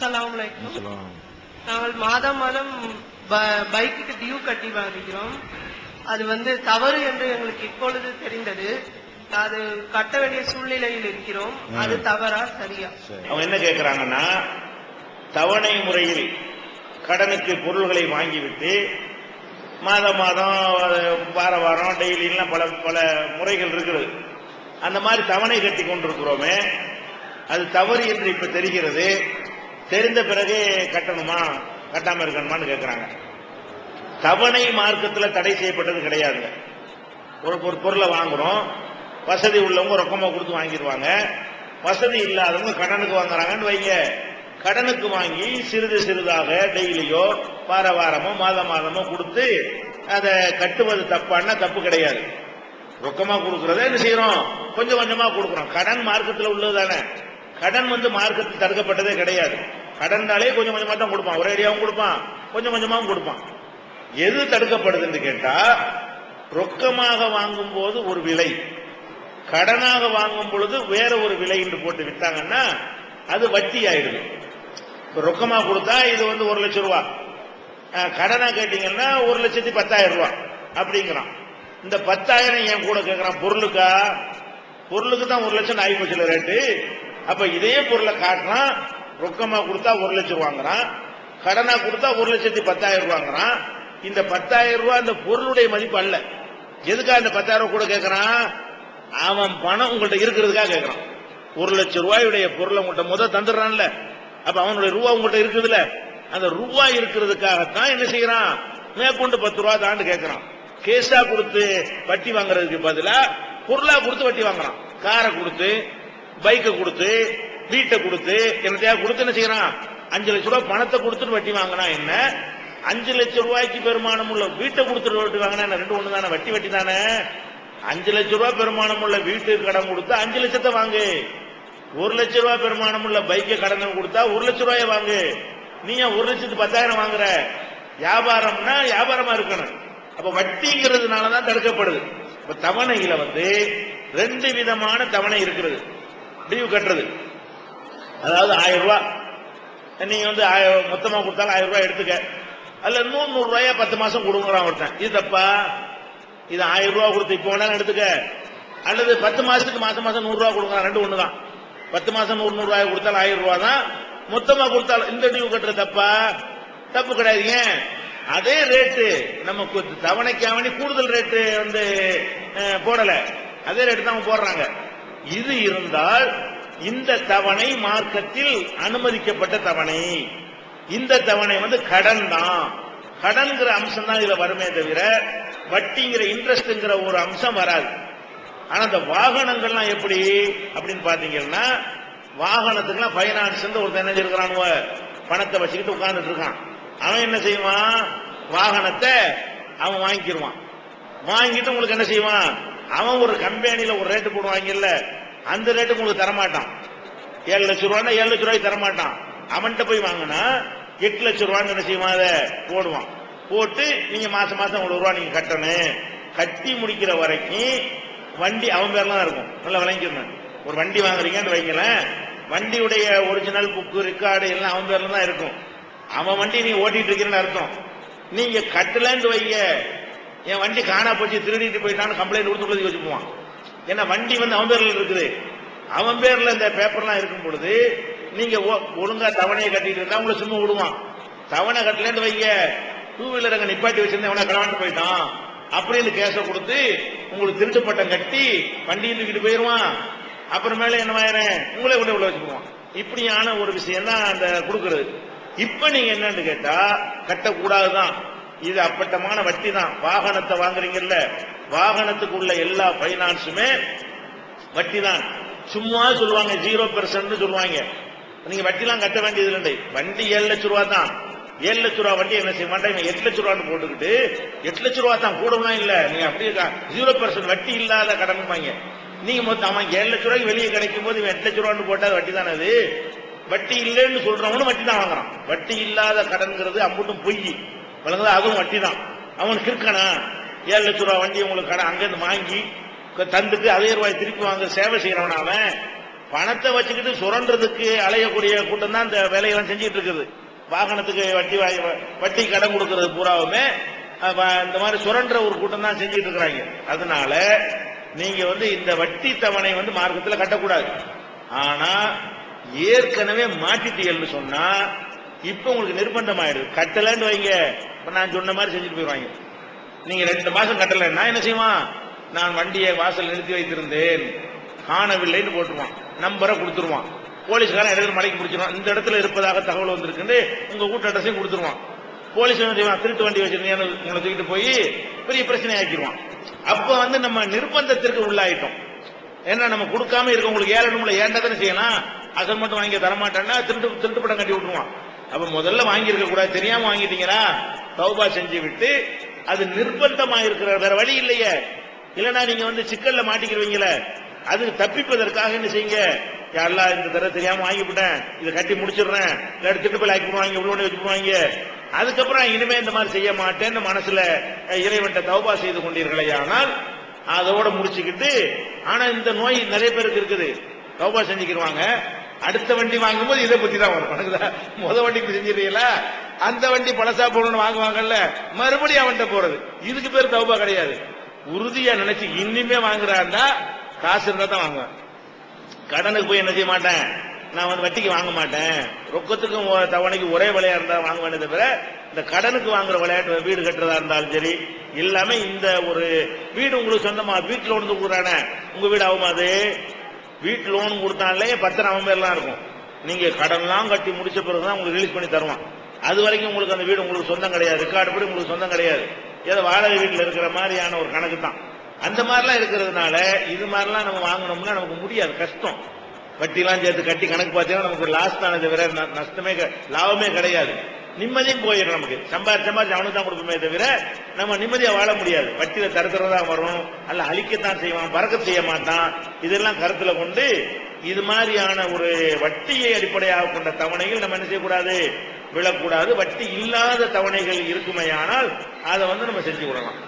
அஸ்ஸலாமு அலைக்கும். நாங்கள் மாதம் மாதம் பைக்குக்கு டியூ கட்டி வாங்குகிறோம். அது தவறு என்று எங்களுக்கு இப்பொழுது தெரிந்தது. அது கட்ட வேண்டிய சூழ்நிலையில் இருக்கிறோம். அது தவறா சரியா? அவங்க என்ன கேட்கிறாங்கன்னா, தவணை முறையில் கடனுக்கு பொருள்களை வாங்கிவிட்டு மாதம் மாதம் வார வாரம் டெய்லி பல பல முறைகள் இருக்குது. அந்த மாதிரி தவணை கட்டி கொண்டிருக்கிறோமே, அது தவறு என்று இப்ப தெரிகிறது. தெரிந்த பிறகு கட்டணுமா கட்டாம இருக்கணுமான்னு கேட்கிறாங்க. தவணை மார்க்கத்தில் தடை செய்யப்பட்டது கிடையாது. ஒரு பொருளை வாங்குறோம், வசதி உள்ளவங்க ரொக்கமா கொடுத்து வாங்கிடுவாங்க, வசதி இல்லாதவங்க கடனுக்கு வாங்குறாங்கன்னு வைங்க. கடனுக்கு வாங்கி சிறிது சிறிதாக டெய்லியோ வார வாரமோ மாதமோ கொடுத்து அதை கட்டுவது தப்பான தப்பு கிடையாது. ரொக்கமா கொடுக்கறத என்ன செய்யறோம், கொஞ்சம் கொஞ்சமா கொடுக்கறோம். கடன் மார்க்கத்தில் உள்ளது தானே. கடன் மார்க்கத்தில் தடுக்கப்பட்டதே கிடையாது. கடன்னாலே கொஞ்சம் கொஞ்சமா தான் கொடுப்பான், ஒரே அடியாவும் கொடுப்பான், கொஞ்சம் கொஞ்சமாவும் கொடுப்பான். எது தடுக்கப்படுதுன்னு கேட்டா, ரொக்கமாக வாங்கும் போது ஒரு விலை, கடனாக வாங்கும் பொழுது வேற ஒரு விலை என்று போட்டு விட்டாங்கன்னா அது வட்டி ஆயிடுது. ரொக்கமா கொடுத்தா இது 1 லட்சம் ரூபாய், கடனா கேட்டீங்கன்னா 1,10,000 ரூபாய் அப்படிங்கிறான். இந்த 10,000 என் கூட கேட்கிறான் பொருளுக்கா? பொருளுக்கு தான் 1 லட்சம் ஆகி போச்சுல ரேட்டு. அப்ப இதே பொருளை காட்டுறான், ரொக்கமா கொடுத்தா 1 லட்சம் வாங்குறான், கடனா கொடுத்தா 1,10,000 ரூபாங்கிறான். இந்த 10,000 ரூபாய் அந்த பொருளுடைய மதிப்பு அல்ல. எதுக்கா இந்த 10,000 கூட கேட்கிறான்? அவன் பணம் உங்கள்கிட்ட இருக்கிறதுக்காக கேட்கிறான். 1 லட்சம் ரூபாயுடைய பொருளை உங்கள்கிட்ட முதல் தந்துடுறான்ல, அப்ப அவனுடைய ரூபா உங்கள்கிட்ட இருக்குதுல்ல, அந்த ரூபாய் இருக்கிறதுக்காகத்தான் என்ன செய்யறான், மேற்கொண்டு 10 ரூபா தாண்டு கேட்கிறான். கேஸா கொடுத்து வட்டி வாங்குறதுக்கு பதிலா பொருளா கொடுத்து வட்டி வாங்குறான். காரை கொடுத்து, பைக்கை கொடுத்து, வீட்டை கொடுத்து, என்னத்தையா கொடுத்து என்ன செய்யறான், 5 லட்சம் ரூபாய் பணத்தை கொடுத்துட்டு வட்டி வாங்கினா என்ன, 5 லட்சம் ரூபாய்க்கு பெருமானம் உள்ள வீட்டை கொடுத்துட்டு வட்டி வாங்கினா ரெண்டு ஒண்ணு தானே, வட்டி தானே. 5 லட்சம் ரூபாய் பெருமானம் உள்ள வீட்டுக்கு கடன் கொடுத்தா 5 லட்சத்தை வாங்கு. 1 லட்சம் ரூபாய் பெருமானம் உள்ள பைக்கை கடன் கொடுத்தா 1 லட்சம் ரூபாய வாங்கு. நீ 1,10,000 வாங்குற? வியாபாரம்னா வியாபாரமா இருக்கணும். அப்ப வட்டிங்கிறதுனாலதான் தடுக்கப்படுது. இப்ப தவணையில 2 விதமான தவணை இருக்கிறது. டியூ கட்டுறது, அதாவது 1000 ரூபாய் நீங்க மொத்தமா கொடுத்தாலும் 1000 ரூபாய் எடுத்துக்க, அதுல 100 ரூபாயா 10 மாசம் கொடுக்குறான் ஒருத்தன். இது தப்பா? இது 1000 ரூபாய் கொடுத்து இப்போ வேணாலும் எடுத்துக்க, அல்லது 10 மாசத்துக்கு மாசம் 100 ரூபாய் கொடுக்குறான், ரெண்டு ஒண்ணுதான். 10 மாசம் 100 ரூபாய் கொடுத்தாலும் 1000 ரூபாய் தான், மொத்தமா கொடுத்தாலும் இந்த டியூ கட்டுற தப்பா? தப்பு கிடையாது. ஏன்? அதே ரேட்டு நமக்கு தவணைக்காவணி கூடுதல் ரேட்டு போடல, அதே ரேட்டு தான் போடுறாங்க. இது இருந்தால் இந்த தவணை மார்க்கத்தில் அனுமதிக்கப்பட்ட தவணை. இந்த தவணை கடன் தான், கடன்கிற அம்சம் தான் இதுல வருமே தவிர வட்டிங்கிற இன்ட்ரெஸ்ட்ங்கிற ஒரு அம்சம் வராது. ஆனா இந்த வாகனங்கள்லாம் எப்படி அப்படின்னு பாத்தீங்கன்னா, வாகனத்துக்குலாம் பைனான்ஸ் ஒருத்தன் என்ன இருக்கிறான், பணத்தை வச்சுக்கிட்டு உட்கார்ந்துட்டு இருக்கான். அவன் என்ன செய்வான், வாகனத்தை அவன் வாங்கிடுவான். வாங்கிட்டு உங்களுக்கு என்ன செய்வான், அவன் ஒரு கம்பெனியில ஒரு ரேட்டு போடுவாங்கல்ல, அந்த ரேட்டுக்கு உங்களுக்கு தரமாட்டான். 7 லட்சம் ரூபாய் 7 லட்சம் ரூபாய்க்கு தரமாட்டான். அவன்கிட்ட போய் வாங்கினா 8 லட்சம் ரூபான்னு என்ன செய்வான், அதை போடுவான். போட்டு நீங்க மாசம் மாசம் 1 ரூபா நீங்க கட்டணும். கட்டி முடிக்கிற வரைக்கும் வண்டி அவன் பேர்ல தான் இருக்கும். நல்லா விளங்கிக்கணும். ஒரு வண்டி வாங்குறீங்கன்னு வைங்களேன், வண்டியுடைய ஒரிஜினல் புக்கு ரெக்கார்டு எல்லாம் அவன் பேர்ல தான் இருக்கும். அவன் வண்டி நீ ஓட்டிட்டு இருக்கிறன்னு அர்த்தம். நீங்க கட்டலன்னு வைங்க, என் வண்டி காணா போச்சு, திருடிட்டு போயிட்டான்னு கம்ப்ளைண்ட் கொடுத்து வச்சுக்குவான். ஏன்னா வண்டி அவன் பேர்ல இருக்குது. அவன் பேர்ல இந்த பேப்பர்லாம் இருக்கும் பொழுது நீங்க ஒழுங்கா தவணையை கட்டிட்டு இருந்தா உங்களை சும்மா விடுவான். தவணை கட்டலன்னு வைங்க, 2 வீலர் அங்க நிப்பாட்டி வச்சிருந்தேன், அவனை களவாண்டு போயிட்டான் அப்படின்னு கேச கொடுத்து உங்களுக்கு திருட்டு பட்டம் கட்டி வண்டியை தூக்கிட்டு போயிருவான். அப்புறமேல என்னவாயிரம், உங்களே கொண்டு உள்ள வச்சுக்குவான். இப்படியான ஒரு விஷயம் தான் அந்த கொடுக்கறது. இப்ப நீங்க என்னன்னு கேட்டா, கட்டக்கூடாதுதான். இது அப்பட்டமான வட்டி தான். வாகனத்தை வாங்குறீங்கல்ல, வாகனத்துக்கு உள்ள எல்லா பைனான்ஸுமே வட்டி தான். சும்மா சொல்லுவாங்க 0% சொல்லுவாங்க. நீங்க வட்டிலாம் கட்ட வேண்டியது இல்லை. வண்டி 7 லட்சம் ரூபாய் தான். 7 லட்சம் ரூபாய் வண்டி என்ன செய்ய மாட்டேன், 8 லட்சம் ரூபான்னு போட்டுக்கிட்டு 8 லட்சம் ரூபாய் தான், கூடலாம் இல்ல. நீங்க அப்படியே 0% வட்டி இல்லாத கடன் வாங்க. நீங்க மொத்தம் அவன் 7 லட்சம் ரூபாய்க்கு வெளியே கிடைக்கும் போது 8 லட்சம் ரூபான்னு போட்டா வட்டி தானே. அது வட்டி இல்லைன்னு சொல்றவனும் வட்டி தான் வாங்குறான். வட்டி இல்லாத கடன்கிறது அம்புட்டும் பொய் வழங்குதா, அதுவும் வட்டி தான். அவனுக்கு இருக்கனா 7 லட்சம் ரூபாய் வண்டி உங்களுக்கு கடன் அங்கிருந்து வாங்கி தந்துட்டு அதே ரூபாய் திருப்பி வாங்க சேவை செய்யறவன் அவன். பணத்தை வச்சுக்கிட்டு சுரண்டுறதுக்கு அலையக்கூடிய கூட்டம் தான் இந்த வேலையெல்லாம் செஞ்சுட்டு இருக்குது. வாகனத்துக்கு வட்டி கடன் கொடுக்கறது பூராவுமே இந்த மாதிரி சுரண்ட ஒரு கூட்டம் தான் செஞ்சுட்டு இருக்கிறாங்க. அதனால நீங்க இந்த வட்டி தவணை மார்க்கத்தில் கட்டக்கூடாது. ஆனா ஏற்கனவே மாட்டிட்டீங்கன்னு சொன்னா இப்ப உங்களுக்கு நிர்பந்தம் ஆயிடுது. கட்டலன்னு வைங்க, இப்ப நான் சொன்ன மாதிரி செஞ்சுட்டு போயிடுவாங்க. நீங்க 2 மாசம் கட்டலன்னா என்ன செய்வான், நான் வண்டியை வாசல் நிறுத்தி வைத்திருந்தேன் காணவில்லைன்னு போட்டுருவான், நம்பரை கொடுத்துருவான். போலீஸ்காரன் இடத்துல மலைக்கு பிடிச்சிருவான், இந்த இடத்துல இருப்பதாக தகவல் வந்திருக்குன்னு உங்க வீட்டு அட்ரஸையும் கொடுத்துருவான். போலீஸ் திருட்டு வண்டி வச்சிருந்தீங்கன்னு உங்களை தூக்கிட்டு போய் பெரிய பிரச்சனை ஆக்கிடுவான். அப்ப நம்ம நிர்பந்தத்திற்கு உள்ளாயிட்டோம். ஏன்னா நம்ம கொடுக்காம இருக்கவங்களுக்கு ஏழனும்ல ஏண்டதானே செய்யலாம். அசல் மட்டும் வாங்கி தரமாட்டான்னா திருட்டு படம் கட்டி விட்டுருவான். அப்ப முதல்ல வாங்கி இருக்க கூடாது, தெரியாம வாங்கிட்டீங்களா தௌபா செஞ்சு விட்டு, அது நிர்பந்தமா இருக்கிற வேற வழி இல்லையே. இல்லைன்னா நீங்க சிக்கல்ல மாட்டிக்கிறீங்கள, அதுக்கு தப்பிப்பதற்காக என்ன செய்யுங்க, யாரெல்லாம் இந்த தடவை தெரியாம வாங்கிவிட்டேன், இதை கட்டி முடிச்சிடுறேன், இல்லாட்டி திட்டுப்பல் ஆக்கி போடுவாங்க, இவ்வளவு வச்சு போடுவாங்க, அதுக்கப்புறம் இனிமே இந்த மாதிரி செய்ய மாட்டேன்னு மனசுல இறைவன்ட்ட தௌபா செய்து கொண்டீர்களே, ஆனால் அதோட முடிச்சுக்கிட்டு. ஆனா இந்த நோய் நிறைய பேருக்கு இருக்குது, தௌபா செஞ்சுக்கிடுவாங்க, அடுத்த வண்டி வாங்கும்போது இதை பத்தி தான் வரும். முத வண்டிக்கு செஞ்சிருக்கீங்களா, அந்த வண்டி பழசா போகணும்னு வாங்குவாங்கல்ல, மறுபடியும் அவன்கிட்ட போறது. இதுக்கு பேர் தௌபா கிடையாது. உறுதியா நினைச்சு இனிமே வாங்குறாருந்தா காசு இருந்தா தான் வாங்குவேன். கடனுக்கு போய் என்ன செய்ய மாட்டேன், நான் வட்டிக்கு வாங்க மாட்டேன், ரொக்கத்துக்கும் தவணைக்கு ஒரே விலையா இருந்தா வாங்குவேன். தவிர இந்த கடனுக்கு வாங்குற விளையாட்டு, வீடு கட்டுறதா இருந்தாலும் சரி, எல்லாமே இந்த ஒரு வீடு உங்களுக்கு சொந்தமா வீட்டு லோன் கொடுக்குறானே, உங்க வீடு ஆகுமா? அது வீட்டு லோன் கொடுத்தாலே பத்திரம் அவன் பேர்லாம் இருக்கும். நீங்க கடன்லாம் கட்டி முடிச்ச பிறகுதான் உங்களுக்கு ரிலீஸ் பண்ணி தருவான். அது வரைக்கும் உங்களுக்கு அந்த வீடு உங்களுக்கு சொந்தம் கிடையாது, ரெக்கார்டு படி உங்களுக்கு சொந்தம் கிடையாது. ஏதோ வாடகை வீட்டில் இருக்கிற மாதிரியான ஒரு கணக்கு தான். அந்த மாதிரிலாம் இருக்கிறதுனால இது மாதிரிலாம் நம்ம வாங்கணும்னா நமக்கு முடியாது, கஷ்டம். வட்டிலாம் சேர்த்து கட்டி கணக்கு பார்த்தீங்கன்னா நமக்கு லாஸ் தானே தவிர நஷ்டமே லாபமே கிடையாது. நிம்மதியும் போயிடும். நமக்கு சம்பாதிச்சு அவனுக்கு தான் கொடுக்குமே தவிர நம்ம நிம்மதியா வாழ முடியாது. வட்டியில தரத்துறதா வரும், அல்ல அழிக்கத்தான் செய்வான், பறக்க செய்ய மாட்டான். இதெல்லாம் கருத்துல கொண்டு இது மாதிரியான ஒரு வட்டியை அடிப்படையாக கொண்ட தவணைகள் நம்ம என்ன செய்யக்கூடாது, விழக்கூடாது. வட்டி இல்லாத தவணைகள் இருக்குமையானால் அதை நம்ம செஞ்சு விடலாம்.